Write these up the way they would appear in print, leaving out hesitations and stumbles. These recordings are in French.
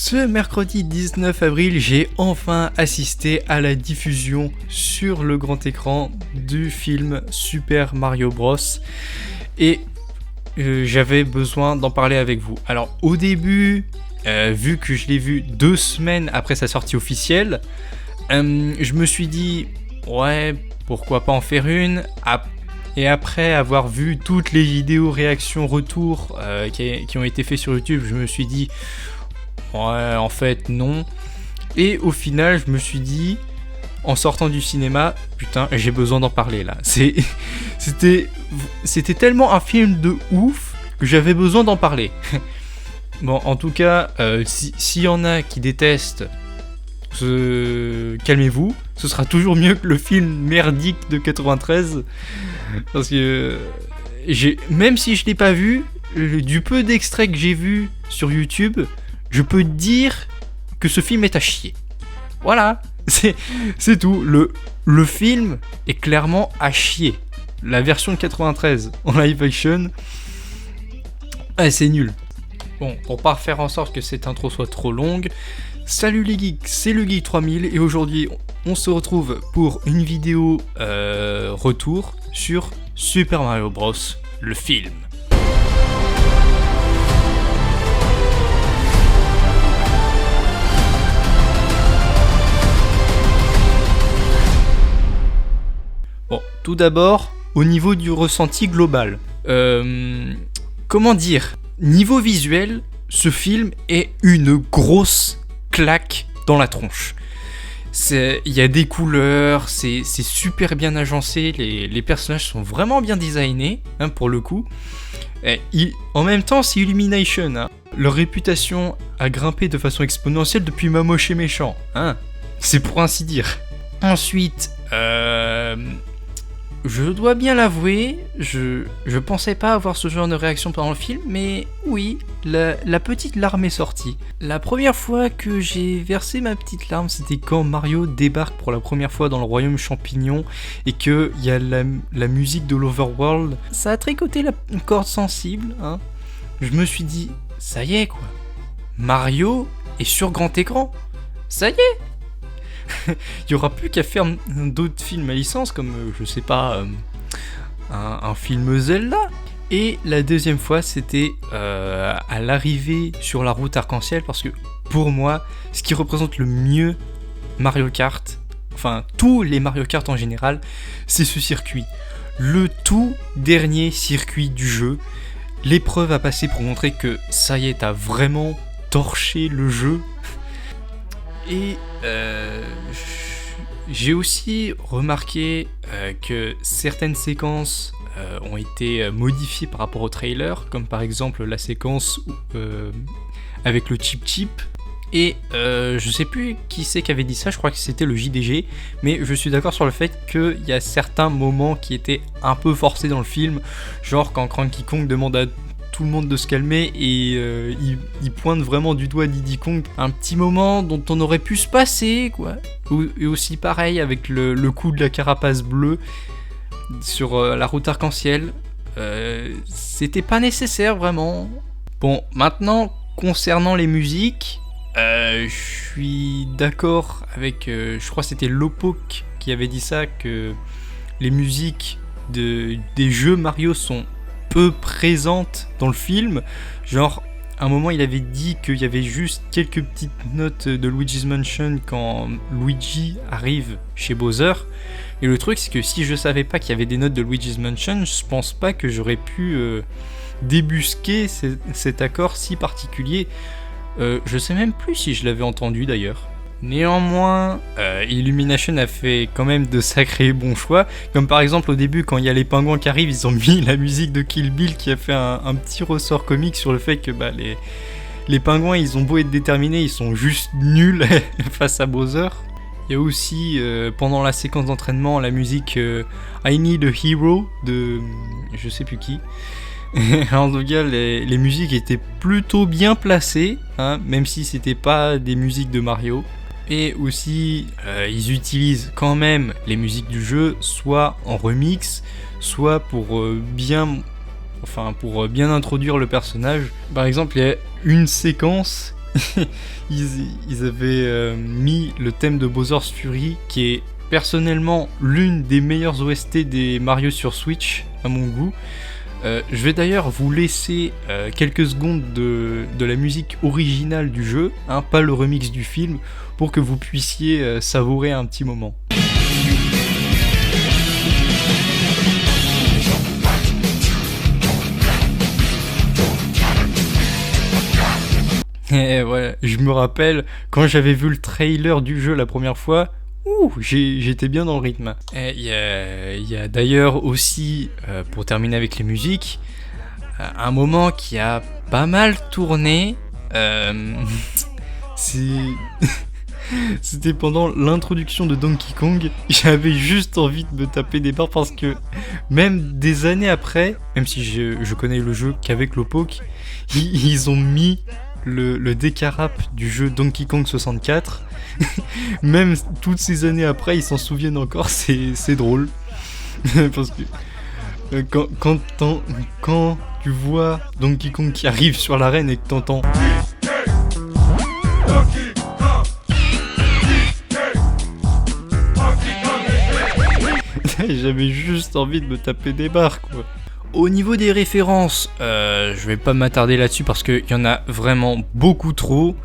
Ce mercredi 19 avril, j'ai enfin assisté à la diffusion sur le grand écran du film Super Mario Bros. Et j'avais besoin d'en parler avec vous. Alors au début, vu que je l'ai vu 2 semaines après sa sortie officielle, je me suis dit, ouais, pourquoi pas en faire une. Et après avoir vu toutes les vidéos réactions retour qui ont été faites sur YouTube, je me suis dit, ouais, en fait, non. Et au final, je me suis dit, en sortant du cinéma, putain, j'ai besoin d'en parler là. C'était tellement un film de ouf que j'avais besoin d'en parler. Bon, en tout cas, s'il y en a qui détestent, calmez-vous. Ce sera toujours mieux que le film merdique de 93. Parce que même si je l'ai pas vu, du peu d'extraits que j'ai vu sur YouTube, je peux dire que ce film est à chier. Voilà, c'est tout. Le film est clairement à chier. La version de 93 en live action, c'est nul. Bon, pour pas faire en sorte que cette intro soit trop longue, salut les geeks, c'est le Geek 3000 et aujourd'hui on se retrouve pour une vidéo retour sur Super Mario Bros, le film. Bon, tout d'abord, au niveau du ressenti global. Comment dire ? Niveau visuel, ce film est une grosse claque dans la tronche. Il y a des couleurs, c'est super bien agencé, les personnages sont vraiment bien designés, hein, pour le coup. En même temps, c'est Illumination. Hein. Leur réputation a grimpé de façon exponentielle depuis Mamoche et Méchant. Hein. C'est pour ainsi dire. Ensuite, je dois bien l'avouer, je pensais pas avoir ce genre de réaction pendant le film, mais oui, la petite larme est sortie. La première fois que j'ai versé ma petite larme, c'était quand Mario débarque pour la première fois dans le royaume champignon et qu'il y a la musique de l'Overworld. Ça a tricoté la corde sensible, hein. Je me suis dit, ça y est quoi, Mario est sur grand écran, ça y est. Il y aura plus qu'à faire d'autres films à licence comme, je sais pas, un film Zelda. Et la deuxième fois, c'était à l'arrivée sur la route arc-en-ciel, parce que pour moi, ce qui représente le mieux Mario Kart, enfin tous les Mario Kart en général, c'est ce circuit. Le tout dernier circuit du jeu, l'épreuve à passer pour montrer que ça y est, t'as vraiment torché le jeu. Et j'ai aussi remarqué que certaines séquences ont été modifiées par rapport au trailer, comme par exemple la séquence avec le Chip Chip. Et je sais plus qui c'est qui avait dit ça, je crois que c'était le JDG, mais je suis d'accord sur le fait qu'il y a certains moments qui étaient un peu forcés dans le film, genre quand Cranky Kong demande à tout le monde de se calmer et il pointe vraiment du doigt Diddy Kong. Un petit moment dont on aurait pu se passer, quoi. Et aussi pareil avec le coup de la carapace bleue sur la route arc-en-ciel. C'était pas nécessaire vraiment. Bon, maintenant concernant les musiques, je suis d'accord avec, je crois que c'était Lopok qui avait dit ça, que les musiques des jeux Mario sont peu présente dans le film. Genre, à un moment, il avait dit qu'il y avait juste quelques petites notes de Luigi's Mansion quand Luigi arrive chez Bowser. Et le truc, c'est que si je savais pas qu'il y avait des notes de Luigi's Mansion, je pense pas que j'aurais pu débusquer cet accord si particulier. Je sais même plus si je l'avais entendu d'ailleurs. Néanmoins, Illumination a fait quand même de sacrés bons choix, comme par exemple au début quand il y a les pingouins qui arrivent, ils ont mis la musique de Kill Bill qui a fait un petit ressort comique sur le fait que les pingouins, ils ont beau être déterminés, ils sont juste nuls face à Bowser. Il y a aussi pendant la séquence d'entraînement la musique I Need a Hero de je sais plus qui. En tout cas, les musiques étaient plutôt bien placées, hein, même si c'était pas des musiques de Mario. Et aussi, ils utilisent quand même les musiques du jeu, soit en remix, soit pour bien introduire le personnage. Par exemple, il y a une séquence ils avaient mis le thème de Bowser's Fury, qui est personnellement l'une des meilleures OST des Mario sur Switch, à mon goût. Je vais d'ailleurs vous laisser quelques secondes de la musique originale du jeu, hein, pas le remix du film, pour que vous puissiez savourer un petit moment. Et ouais, je me rappelle, quand j'avais vu le trailer du jeu la première fois, j'étais bien dans le rythme. Il y a d'ailleurs aussi, pour terminer avec les musiques, un moment qui a pas mal tourné. C'était pendant l'introduction de Donkey Kong. J'avais juste envie de me taper des barres parce que même des années après, même si je connais le jeu qu'avec Lowpoke, ils ont mis le décarap du jeu Donkey Kong 64. Même toutes ces années après, ils s'en souviennent encore, c'est drôle. Parce que quand tu vois Donkey Kong qui arrive sur l'arène et que t'entends j'avais juste envie de me taper des barres, quoi. Au niveau des références, je vais pas m'attarder là-dessus parce qu'il y en a vraiment beaucoup trop.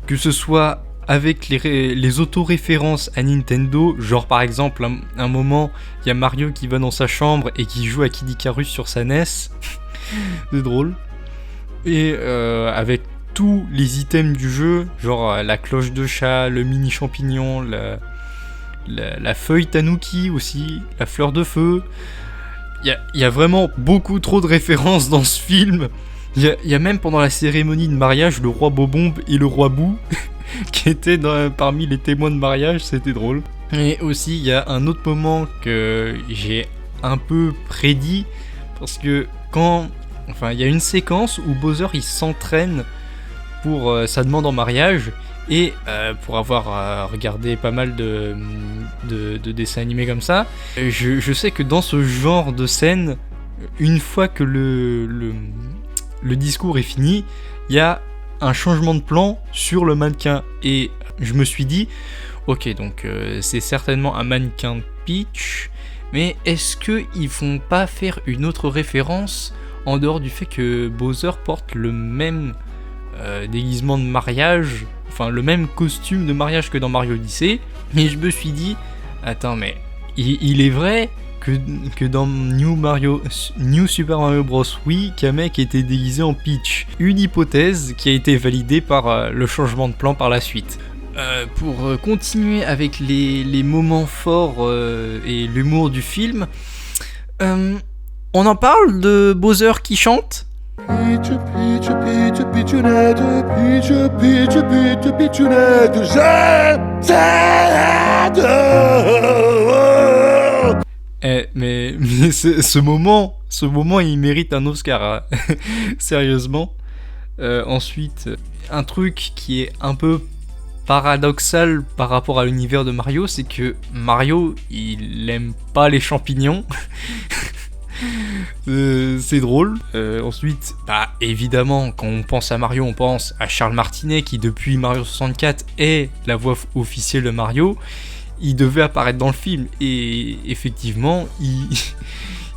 Que ce soit avec les autoréférences à Nintendo, genre par exemple, un moment, il y a Mario qui va dans sa chambre et qui joue à Kid Icarus sur sa NES. C'est drôle. Et avec tous les items du jeu, genre la cloche de chat, le mini champignon, la feuille tanuki aussi, la fleur de feu. Il y a vraiment beaucoup trop de références dans ce film. Il y a même pendant la cérémonie de mariage le roi Bobombe et le roi Boo qui étaient parmi les témoins de mariage, c'était drôle. Et aussi il y a un autre moment que j'ai un peu prédit parce que il y a une séquence où Bowser il s'entraîne pour sa demande en mariage. Et pour avoir regardé pas mal de dessins animés comme ça, je sais que dans ce genre de scène, une fois que le discours est fini, il y a un changement de plan sur le mannequin. Et je me suis dit, ok, donc c'est certainement un mannequin de Peach, mais est-ce qu'ils vont pas faire une autre référence en dehors du fait que Bowser porte le même déguisement de mariage, enfin le même costume de mariage que dans Mario Odyssey. Mais je me suis dit, attends, mais il est vrai que dans New Super Mario Bros. Oui, Kamek était déguisé en Peach. Une hypothèse qui a été validée par le changement de plan par la suite. Pour continuer avec les moments forts et l'humour du film, on en parle de Bowser qui chante. Peach, Peach, Peach, Peachunette, Peach, Peach, Peach, Peachunette, je t'aide. Mais ce moment, il mérite un Oscar, hein. Sérieusement. Ensuite, un truc qui est un peu paradoxal par rapport à l'univers de Mario, c'est que Mario, il aime pas les champignons. C'est drôle. Ensuite, évidemment, quand on pense à Mario, on pense à Charles Martinet qui, depuis Mario 64, est la voix officielle de Mario. Il devait apparaître dans le film et effectivement, il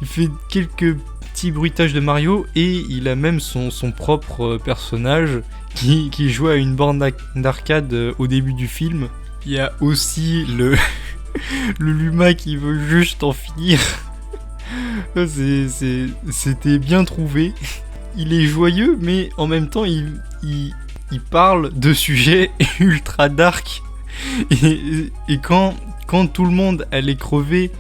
fait quelques petits bruitages de Mario et il a même son propre personnage qui joue à une borne d'arcade au début du film. Il y a aussi le Luma qui veut juste en finir. C'était bien trouvé. Il est joyeux, mais en même temps, il parle de sujets ultra dark. Et quand tout le monde allait crever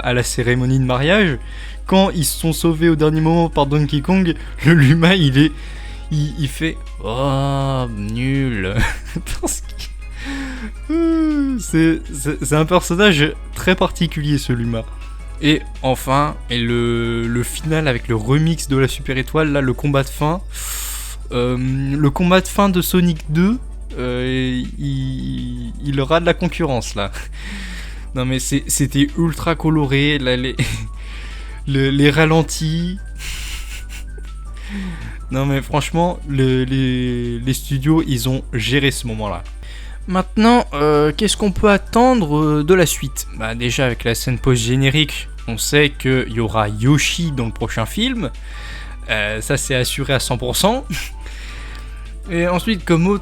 à la cérémonie de mariage, quand ils se sont sauvés au dernier moment par Donkey Kong, le Luma, il fait « Oh, nul !» Parce que c'est un personnage très particulier, ce Luma. Et enfin, le final avec le remix de la Super Étoile, là, le combat de fin. Le combat de fin de Sonic 2, il aura de la concurrence, là. Non mais c'était ultra coloré, là, les ralentis. Non mais franchement, les studios, ils ont géré ce moment-là. Maintenant, qu'est-ce qu'on peut attendre de la suite ? Bah déjà avec la scène post-générique, on sait qu'il y aura Yoshi dans le prochain film. Ça c'est assuré à 100%. Et ensuite, comme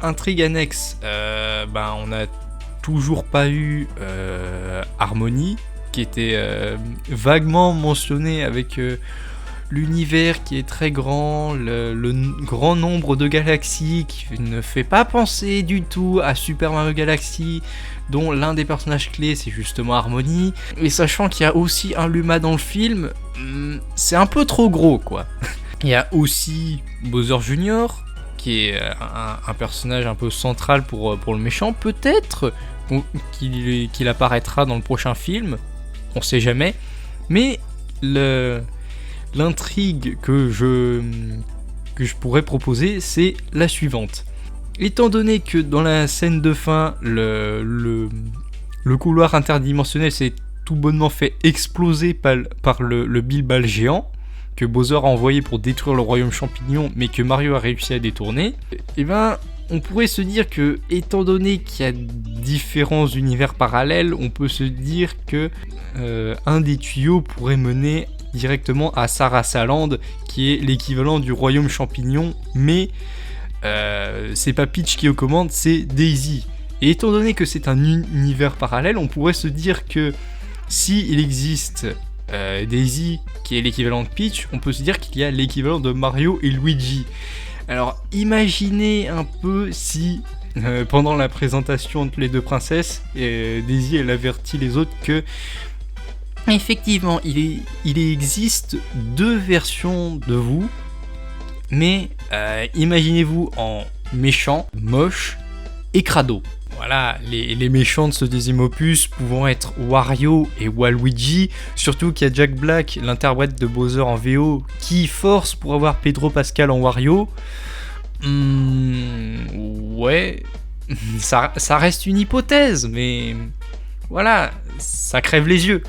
intrigue annexe, on n'a toujours pas eu Harmony, qui était vaguement mentionné avec l'univers qui est très grand, le grand nombre de galaxies qui ne fait pas penser du tout à Super Mario Galaxy, dont l'un des personnages clés c'est justement Harmony. Et sachant qu'il y a aussi un Luma dans le film, c'est un peu trop gros quoi. Il y a aussi Bowser Jr., qui est un personnage un peu central pour le méchant, peut-être qu'il apparaîtra dans le prochain film, on sait jamais, mais l'intrigue que je pourrais proposer, c'est la suivante. Étant donné que dans la scène de fin, le couloir interdimensionnel s'est tout bonnement fait exploser par le Bilbal géant, que Bowser a envoyé pour détruire le royaume champignon, mais que Mario a réussi à détourner, on pourrait se dire que, étant donné qu'il y a différents univers parallèles, on peut se dire que un des tuyaux pourrait mener directement à Sarasaland, qui est l'équivalent du royaume champignon, mais c'est pas Peach qui est aux commandes, c'est Daisy. Et étant donné que c'est un univers parallèle, on pourrait se dire que si il existe Daisy, qui est l'équivalent de Peach, on peut se dire qu'il y a l'équivalent de Mario et Luigi. Alors imaginez un peu si pendant la présentation entre les deux princesses, Daisy elle avertit les autres que effectivement il existe deux versions de vous, mais imaginez-vous en méchant, moche et crado. Voilà, les méchants de ce deuxième opus pouvant être Wario et Waluigi, surtout qu'il y a Jack Black, l'interprète de Bowser en VO, qui force pour avoir Pedro Pascal en Wario. Ouais, ça reste une hypothèse, mais voilà, ça crève les yeux.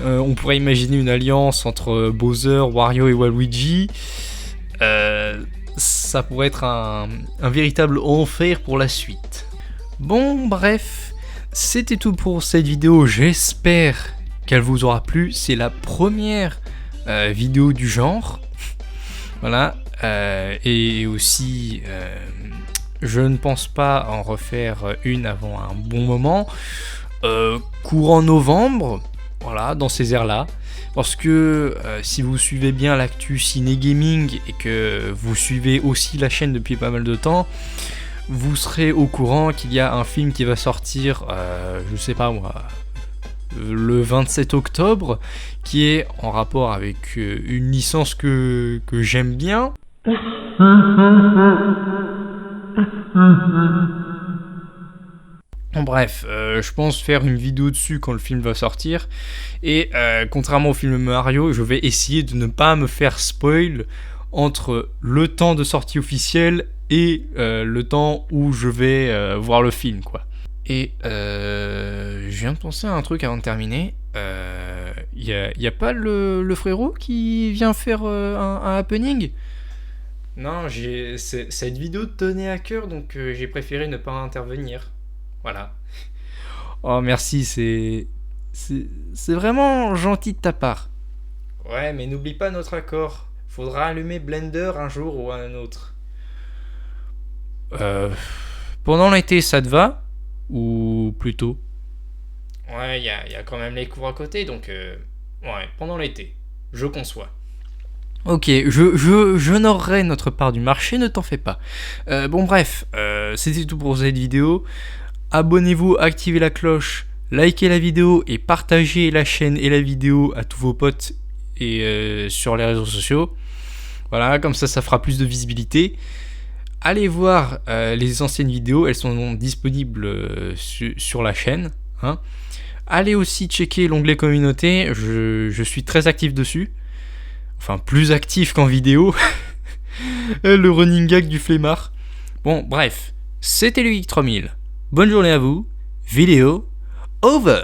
On pourrait imaginer une alliance entre Bowser, Wario et Waluigi. Ça pourrait être un véritable enfer pour la suite. Bon, bref, c'était tout pour cette vidéo. J'espère qu'elle vous aura plu. C'est la première vidéo du genre. Voilà. Et aussi, je ne pense pas en refaire une avant un bon moment. Courant novembre, voilà, dans ces airs-là. Parce que si vous suivez bien l'actu Ciné Gaming et que vous suivez aussi la chaîne depuis pas mal de temps, vous serez au courant qu'il y a un film qui va sortir, je sais pas moi, le 27 octobre, qui est en rapport avec une licence que j'aime bien. Bon, bref, je pense faire une vidéo dessus quand le film va sortir. Et contrairement au film Mario, je vais essayer de ne pas me faire spoil entre le temps de sortie officielle et le temps où je vais voir le film, quoi. Et je viens de penser à un truc avant de terminer. Y a pas le frérot qui vient faire un happening ? Non, cette vidéo tenait à cœur, donc j'ai préféré ne pas intervenir. Voilà. Oh merci, c'est vraiment gentil de ta part. Ouais, mais n'oublie pas notre accord. Faudra allumer Blender un jour ou un autre. Pendant l'été, ça te va ? Ou plus tôt ? Ouais, il y a quand même les cours à côté, donc ouais, pendant l'été, je conçois. Ok, j'honorerai notre part du marché, ne t'en fais pas. Bon bref, c'était tout pour cette vidéo. Abonnez-vous, activez la cloche, likez la vidéo et partagez la chaîne et la vidéo à tous vos potes et sur les réseaux sociaux. Voilà, comme ça fera plus de visibilité. Allez voir les anciennes vidéos, elles sont disponibles sur la chaîne. Hein. Allez aussi checker l'onglet communauté, je suis très actif dessus. Enfin, plus actif qu'en vidéo. Le running gag du flemmard. Bon, bref, c'était le Geek 3000. Bonne journée à vous. Vidéo over.